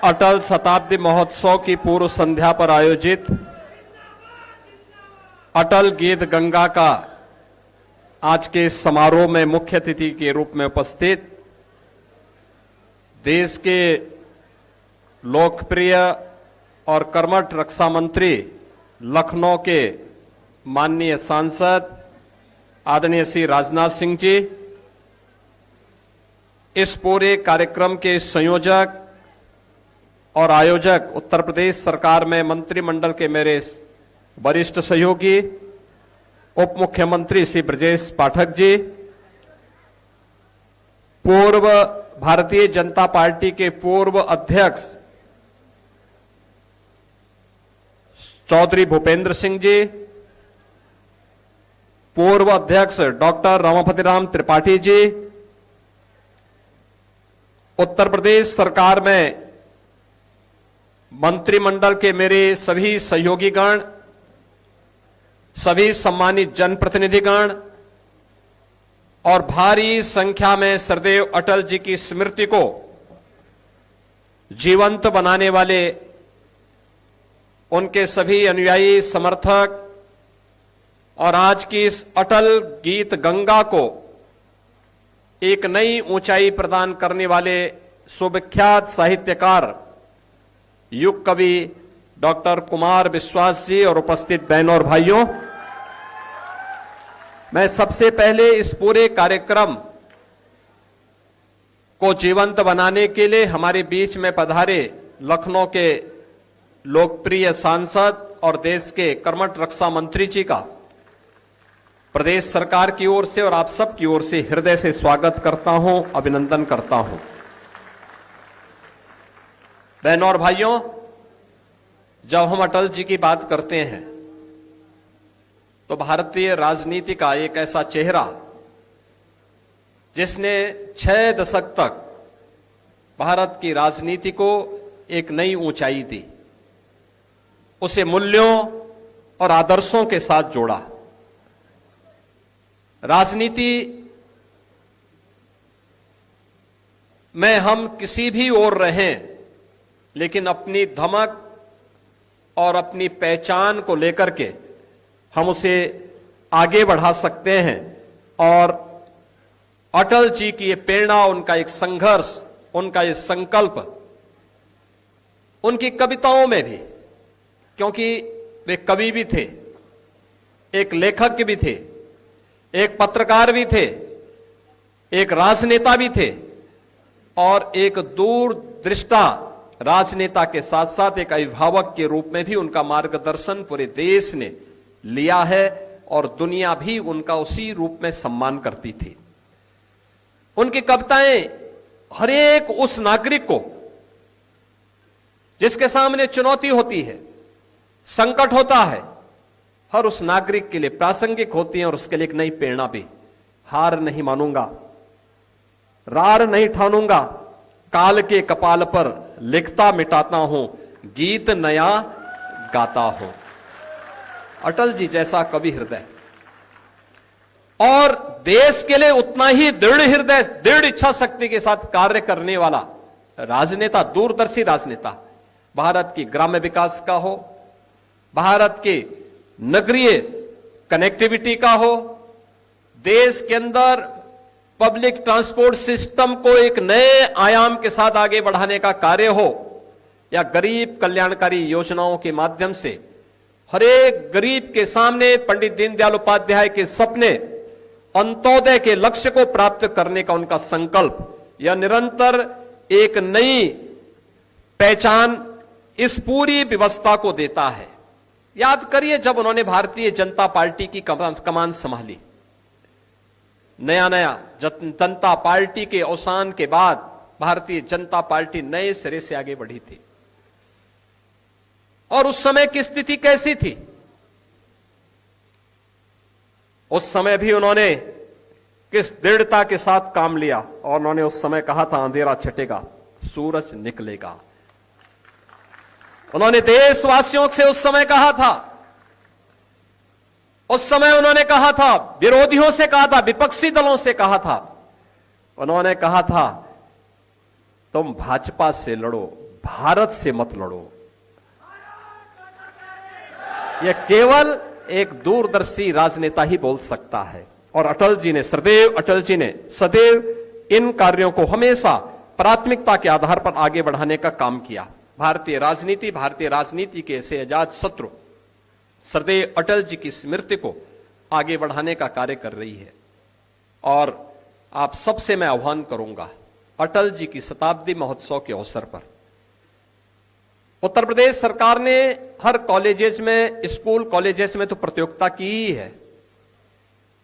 अटल शताब्दी महोत्सव की पूर्व संध्या पर आयोजित अटल गीत गंगा का आज के इस समारोह में मुख्य अतिथि के रूप में उपस्थित देश के लोकप्रिय और कर्मठ रक्षा मंत्री लखनऊ के माननीय सांसद आदरणीय श्री राजनाथ सिंह जी, इस पूरे कार्यक्रम के संयोजक और आयोजक उत्तर प्रदेश सरकार में मंत्रिमंडल के मेरे वरिष्ठ सहयोगी उप मुख्यमंत्री श्री ब्रजेश पाठक जी, पूर्व भारतीय जनता पार्टी के पूर्व अध्यक्ष चौधरी भूपेंद्र सिंह जी, पूर्व अध्यक्ष डॉक्टर रमापति राम त्रिपाठी जी, उत्तर प्रदेश सरकार में मंत्रिमंडल के मेरे सभी सहयोगीगण, सभी सम्मानित जनप्रतिनिधिगण और भारी संख्या में सदैव अटल जी की स्मृति को जीवंत बनाने वाले उनके सभी अनुयायी समर्थक और आज की इस अटल गीत गंगा को एक नई ऊंचाई प्रदान करने वाले सुविख्यात साहित्यकार युग कवि डॉक्टर कुमार विश्वास जी और उपस्थित बहनों और भाइयों, मैं सबसे पहले इस पूरे कार्यक्रम को जीवंत बनाने के लिए हमारे बीच में पधारे लखनऊ के लोकप्रिय सांसद और देश के कर्मठ रक्षा मंत्री जी का प्रदेश सरकार की ओर से और आप सब की ओर से हृदय से स्वागत करता हूं, अभिनंदन करता हूं। बहनों और भाइयों, जब हम अटल जी की बात करते हैं तो भारतीय राजनीति का एक ऐसा चेहरा जिसने 6 दशक तक भारत की राजनीति को एक नई ऊंचाई दी, उसे मूल्यों और आदर्शों के साथ जोड़ा। राजनीति में हम किसी भी ओर रहें, लेकिन अपनी धमक और अपनी पहचान को लेकर के हम उसे आगे बढ़ा सकते हैं। और अटल जी की ये प्रेरणा, उनका एक संघर्ष, उनका ये संकल्प उनकी कविताओं में भी, क्योंकि वे कवि भी थे, एक लेखक भी थे, एक पत्रकार भी थे, एक राजनेता भी थे और एक दूरदृष्टा राजनेता के साथ साथ एक अभिभावक के रूप में भी उनका मार्गदर्शन पूरे देश ने लिया है और दुनिया भी उनका उसी रूप में सम्मान करती थी। उनकी कविताएं हर एक उस नागरिक को जिसके सामने चुनौती होती है, संकट होता है, हर उस नागरिक के लिए प्रासंगिक होती हैं और उसके लिए एक नई प्रेरणा भी। हार नहीं मानूंगा, रार नहीं ठानूंगा, काल के कपाल पर लिखता मिटाता हूं, गीत नया गाता हूं। अटल जी जैसा कवि हृदय और देश के लिए उतना ही दृढ़ हृदय, दृढ़ इच्छा शक्ति के साथ कार्य करने वाला राजनेता, दूरदर्शी राजनेता, भारत की ग्राम्य विकास का हो, भारत के नगरीय कनेक्टिविटी का हो, देश के अंदर पब्लिक ट्रांसपोर्ट सिस्टम को एक नए आयाम के साथ आगे बढ़ाने का कार्य हो, या गरीब कल्याणकारी योजनाओं के माध्यम से हर एक गरीब के सामने पंडित दीनदयाल उपाध्याय के सपने, अंत्योदय के लक्ष्य को प्राप्त करने का उनका संकल्प, यह निरंतर एक नई पहचान इस पूरी व्यवस्था को देता है। याद करिए, जब उन्होंने भारतीय जनता पार्टी की कमान संभाली, नया नया जनता पार्टी के अवसान के बाद भारतीय जनता पार्टी नए सिरे से आगे बढ़ी थी। और उस समय की स्थिति कैसी थी? उस समय भी उन्होंने किस दृढ़ता के साथ काम लिया और उन्होंने उस समय कहा था, अंधेरा छटेगा, सूरज निकलेगा। उन्होंने देशवासियों से उस समय कहा था, उस समय उन्होंने कहा था, विरोधियों से कहा था, विपक्षी दलों से कहा था, उन्होंने कहा था तुम भाजपा से लड़ो, भारत से मत लड़ो। यह केवल एक दूरदर्शी राजनेता ही बोल सकता है। और अटल जी ने सदैव इन कार्यों को हमेशा प्राथमिकता के आधार पर आगे बढ़ाने का काम किया। भारतीय राजनीति के ऐसे अजात शत्रु सदैव अटल जी की स्मृति को आगे बढ़ाने का कार्य कर रही है। और आप सबसे मैं आह्वान करूंगा, अटल जी की शताब्दी महोत्सव के अवसर पर उत्तर प्रदेश सरकार ने हर कॉलेजेस में, स्कूल कॉलेजेस में तो प्रतियोगिता की ही है।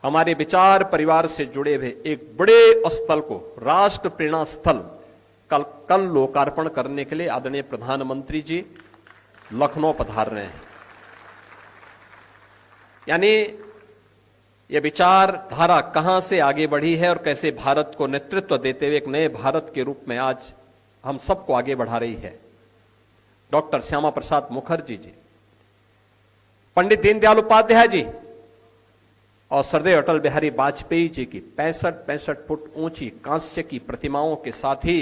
हमारे विचार परिवार से जुड़े हुए एक बड़े स्थल को, राष्ट्र प्रेरणा स्थल, कल लोकार्पण करने के लिए आदरणीय प्रधानमंत्री जी लखनऊ पधार रहे हैं। यानी यह विचारधारा कहां से आगे बढ़ी है और कैसे भारत को नेतृत्व देते हुए एक नए भारत के रूप में आज हम सबको आगे बढ़ा रही है। डॉक्टर श्यामा प्रसाद मुखर्जी जी, पंडित दीनदयाल उपाध्याय जी और सरदेव अटल बिहारी वाजपेयी जी की 65 फुट ऊंची कांस्य की प्रतिमाओं के साथ ही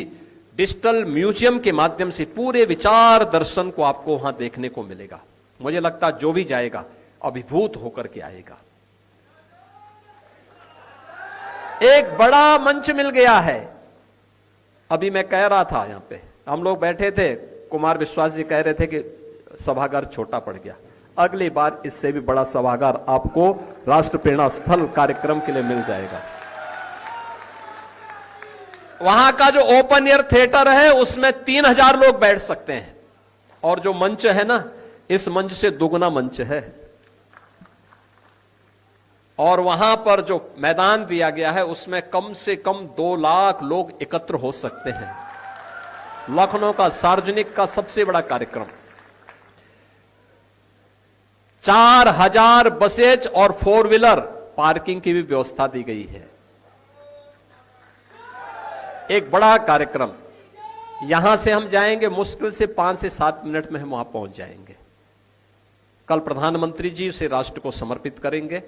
डिजिटल म्यूजियम के माध्यम से पूरे विचार दर्शन को आपको वहां देखने को मिलेगा। मुझे लगता है जो भी जाएगा अभिभूत होकर के आएगा। एक बड़ा मंच मिल गया है। अभी मैं कह रहा था, यहां पे हम लोग बैठे थे, कुमार विश्वास जी कह रहे थे कि सभागार छोटा पड़ गया। अगली बार इससे भी बड़ा सभागार आपको राष्ट्र प्रेरणा स्थल कार्यक्रम के लिए मिल जाएगा। वहां का जो ओपन एयर थिएटर है उसमें 3000 लोग बैठ सकते हैं। और जो मंच है ना, इस मंच से दुगना मंच है। और वहां पर जो मैदान दिया गया है उसमें कम से कम 2 लाख लोग एकत्र हो सकते हैं। लखनऊ का सार्वजनिक का सबसे बड़ा कार्यक्रम। 4000 बसेज और 4 व्हीलर पार्किंग की भी व्यवस्था दी गई है। एक बड़ा कार्यक्रम। यहां से हम जाएंगे, मुश्किल से 5 से 7 मिनट में हम वहां पहुंच जाएंगे। कल प्रधानमंत्री जी उसे राष्ट्र को समर्पित करेंगे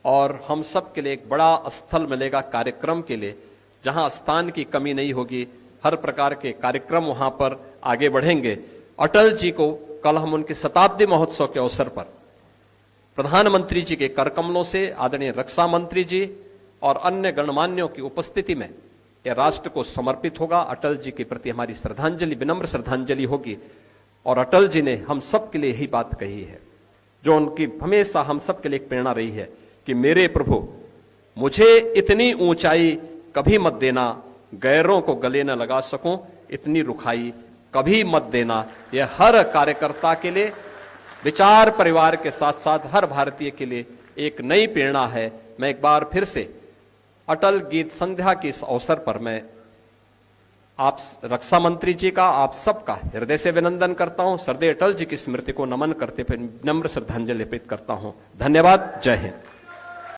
और हम सब के लिए एक बड़ा स्थल मिलेगा कार्यक्रम के लिए, जहां स्थान की कमी नहीं होगी। हर प्रकार के कार्यक्रम वहां पर आगे बढ़ेंगे। अटल जी को कल हम उनके शताब्दी महोत्सव के अवसर पर प्रधानमंत्री जी के करकमलों से, आदरणीय रक्षा मंत्री जी और अन्य गणमान्यों की उपस्थिति में यह राष्ट्र को समर्पित होगा। अटल जी के प्रति हमारी श्रद्धांजलि, विनम्र श्रद्धांजलि होगी। और अटल जी ने हम सब के लिए यही बात कही है, जो उनकी हमेशा हम सब के लिए एक प्रेरणा रही है कि मेरे प्रभु, मुझे इतनी ऊंचाई कभी मत देना, गैरों को गले न लगा सकूं, इतनी रुखाई कभी मत देना। यह हर कार्यकर्ता के लिए, विचार परिवार के साथ साथ हर भारतीय के लिए एक नई प्रेरणा है। मैं एक बार फिर से अटल गीत संध्या के इस अवसर पर मैं आप रक्षा मंत्री जी का, आप सबका हृदय से अभिनंदन करता हूं। सरदेव अटल जी की स्मृति को नमन करते हुए नम्र श्रद्धांजलि अर्पित करता हूं। धन्यवाद। जय हिंद।